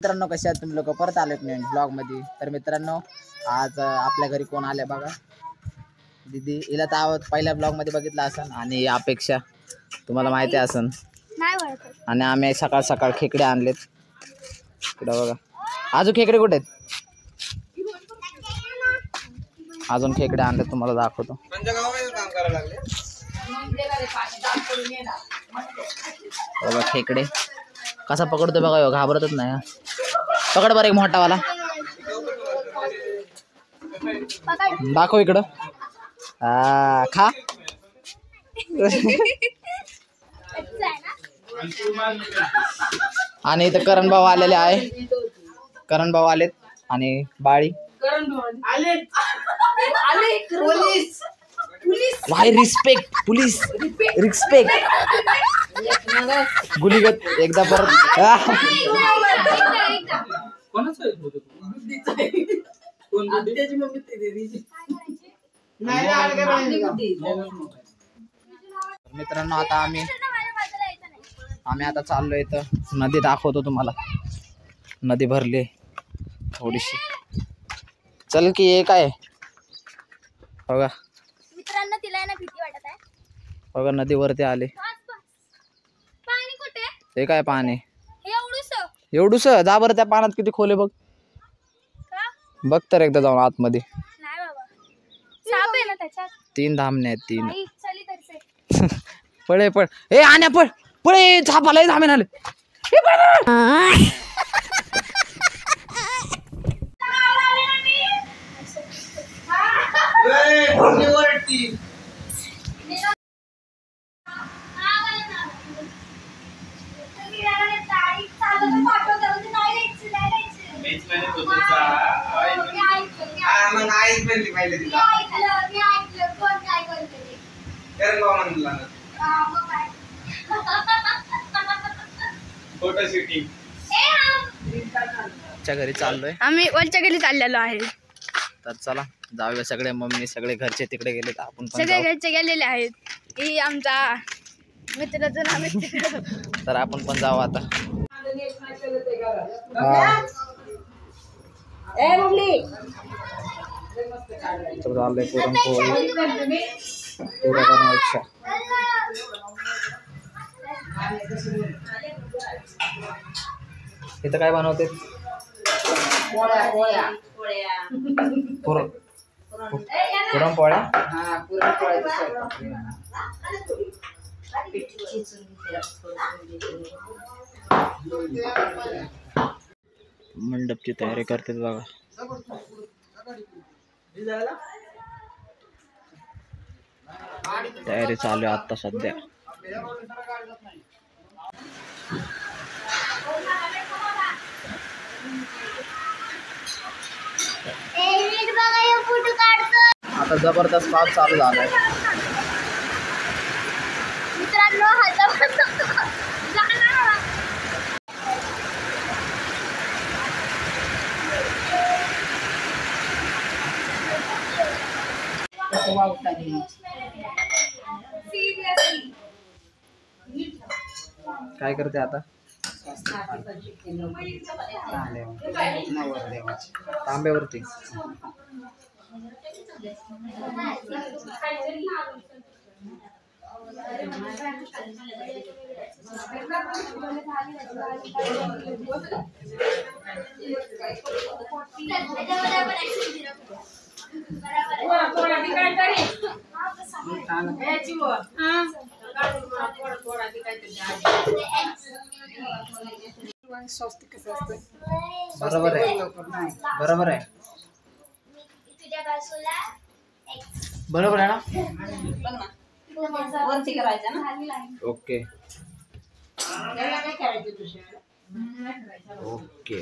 मित्रांनो, कशा आहात तुम्ही लोक? परत आलो नाही ब्लॉग मध्ये. तर मित्रांनो, आज आपल्या घरी कोण आले बघा. दीदी, हिला तर पहिल्या ब्लॉग मध्ये बघितलं असन आणि अपेक्षा तुम्हाला माहिती असन. आणि आम्ही सकाळ सकाळ खेकडे आणलेत. इकडं बघा. अजून खेकडे कुठे आहेत? अजून खेकडे आणले, तुम्हाला दाखवतो. बघा खेकडे कसा पकडतो बघा, घाबरतच नाही. पकड बरं एक मोठावाला, दाखव इकडं. खा. आणि इथं करण भाऊ आलेले आहे. करण भाऊ आलेत आणि बाळी. Why respect police, respect. गुलीगत एकदा परत. मित्रांनो, आता आम्ही आता चाललोय. इथं नदी दाखवतो तुम्हाला. नदी भरली थोडीशी. चल की हे काय बघा मित्रांनो, तिला ना भीती वाटत आहे बघा. नदीवरती आले. पाणी कुठे? हे काय पाणी एवढूस जा बरं. त्या पाण्यात किती खोले बघ. बघ तर एकदा जाऊन आतमध्ये. नाही बाबा, साप आहे ना त्याच्यात. 3 धामणे आहेत. 3 चली तरसे. पळे पळ. ए आण्या पळ पळे. झापाला धामे आले. घरी चाललोय आम्ही. वरच्या घरी चाललेलो आहे. तर चला जाऊया. सगळे मम्मी सगळे घरचे तिकडे गेले. आपण सगळे घरचे गेलेले आहेत. ही आमचा मित्राचं नाव आहे. तर आपण पण जाऊ आता. चाललंय पुरणपोळी पुऱ्या बनवायच्या. इथं काय बनवते? पुरणपोळ्या. मंडपची तयारी करते बघा. तयारी चालू आहे आता सध्या. आता जबरदस्त पाऊस चालू झालाय मित्रांनो. काय करते आता? तांब्यावरती. बरोबर आहे. बरोबर आहे. बरोबर आहे ना? Okay okay.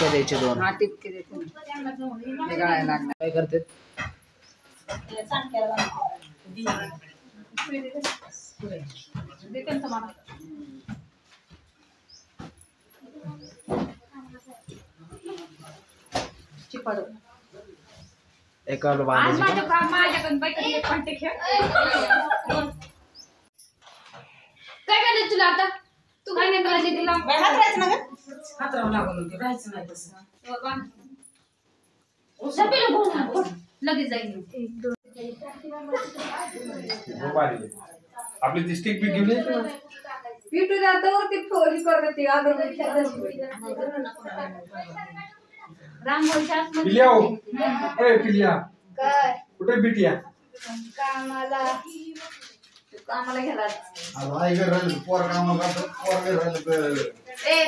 द्यायचे 2. काय करते? एका बांधायची काय करायचं तुला आता? तू काय नाही करायचं आपली ती स्टिक बी घेऊन ये. पिटू जातो ती फोडी करते पिल्या हो. ए पिल्या काय कुठे बिटिया? कामाला घ्यायला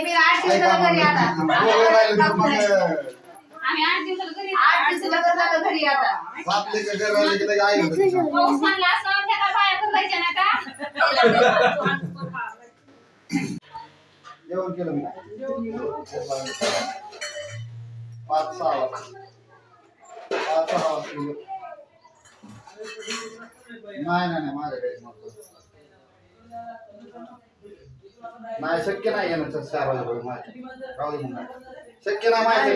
मी 8 दिवसाला घरी आता आम्ही 8 दिवसाला घरी आता पाऊस म्हणला असं त्याला बाया करायच्या ना का जेवण केलं मी 5-6 नाही माझ्याकडे नाही शक्य नाही येणं 4 वाजेपर्यंत राहू दे मग शक्य नाही माझ्या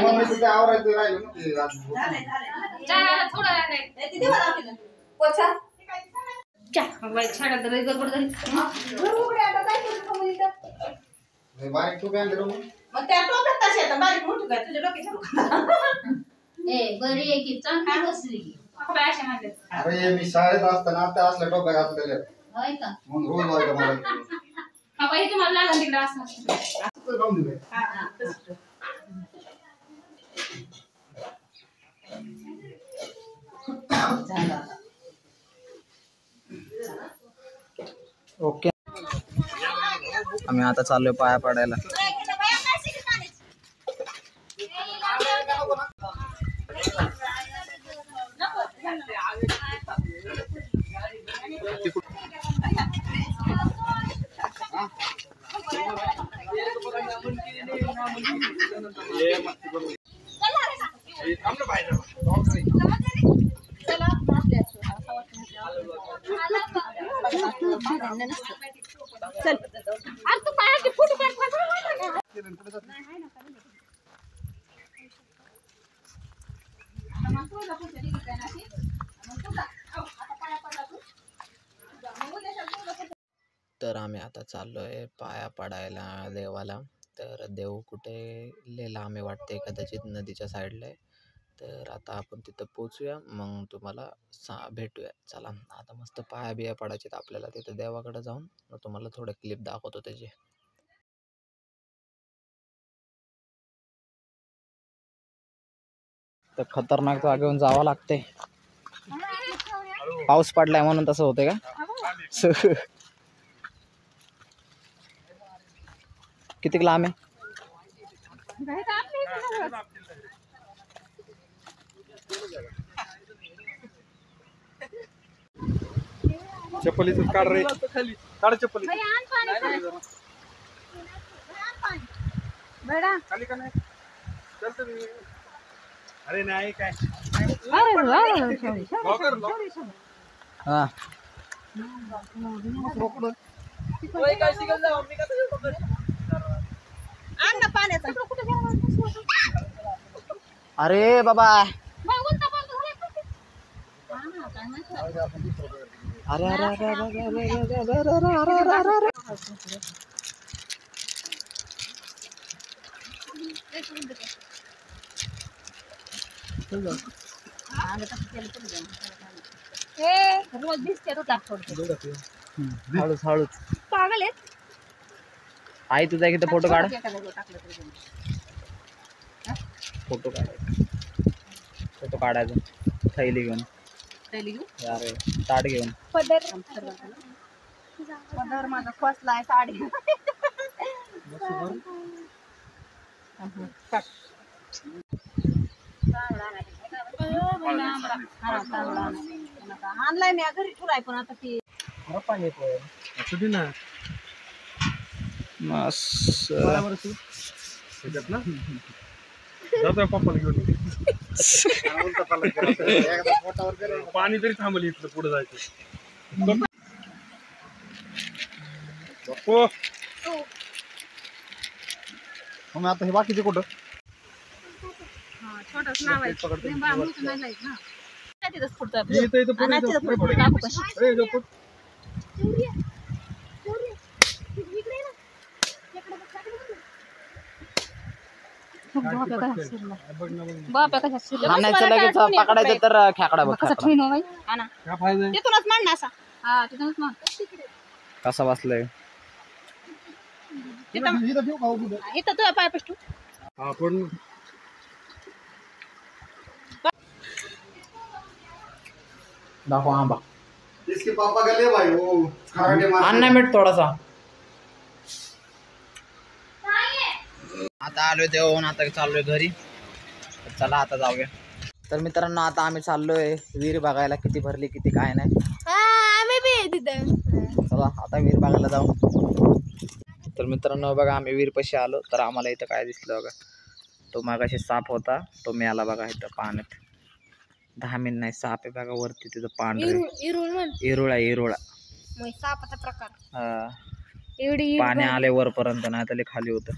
मम्मी तिथे आवरायचं राहिलं ना बारीक तू काय मग त्या टोप्यात तशी आता बारीक मोठी काय तुझ्या डोक्याच्या बरी आहे की चांगली बसली अरे मी शाळेत असताना आता असल्या टोप्या घातलेल्या होय का मग रोज व्हायचं मला तुम्हाला लागल तिकडे असं राहून दिले ओके आम्ही आता चाललोय पाया पडायला. तर आम्ही आता चाललोय पाया पडायला देवाला. तर देव कुठे लय लांब आहे वाटते, कदाचित नदीच्या साईडला आहे. तर आता आपण तिथं पोचूया, मग तुम्हाला भेटूया. चला आता मस्त पाया बिया पडायचे आपल्याला तिथं देवाकडे जाऊन. मग तुम्हाला थोडं क्लिप दाखवतो त्याचे. तर खतरनाक जागेवरून जावं लागते. पाऊस पडलाय म्हणून तसं होते का? किती लांब आहे? चप्पलीच काढ रे, काढ चप्पली खाली का नाही चलतो मी. अरे नाही काय हा अरे बाबा, अरे अरे अरे अरे अरे रोज दिसते हळूच हळूच. पागल आहे. आई तुझा एक फोटो काढ. फोटो काढायचा थैली घेऊन. अरे ताट घेऊन. पदर माझा फसलाय साडी. आणलाय मी घरी ठुराय पण आता ती पाणी येतोय ना मस्त ना जातोय पप्पाला घेऊन. पाणी तरी थांबलं इथलं पुढे जायचं. बाप्पू मग आता हे बाकीचे कुठं छोटच नाव आहे. इथं बाप्या कशा शिरला हाणायचं लगेच पकडायचं तर खेकडा बघ कसा खेकडा. ठेवीन हो बाई हा ना काय फायदा तिथूनच मान ना असा हा तिथूनच मान कसा बसलाय इथं तुझ्या पाय पष्टू हा पण दाखव आंबा इसके पापा का ले भाई वो कराटे मार अन्न मीठ थोडासा. आता आलोय देऊन आता चाललोय घरी. तर चला आता जाऊया. तर मित्रांनो आता आम्ही चाललोय विहीर बघायला किती भरली किती काय नाही. आम्ही बी तिथे चला आता विहीर बघायला जाऊ. तर मित्रांनो बघा आम्ही विहीर पाशी आलो तर आम्हाला इथं काय दिसलं बघा. तो मागाशी साप होता तो मिळाला बघा इथं पाण्यात. 10 मिनिट नाही साप आहे बघा वरती तिथं पांढरे इरुळा इरुळा सापाचा प्रकार हा. एवढी पाणी आले वरपर्यंत नाही तर खाली होतं.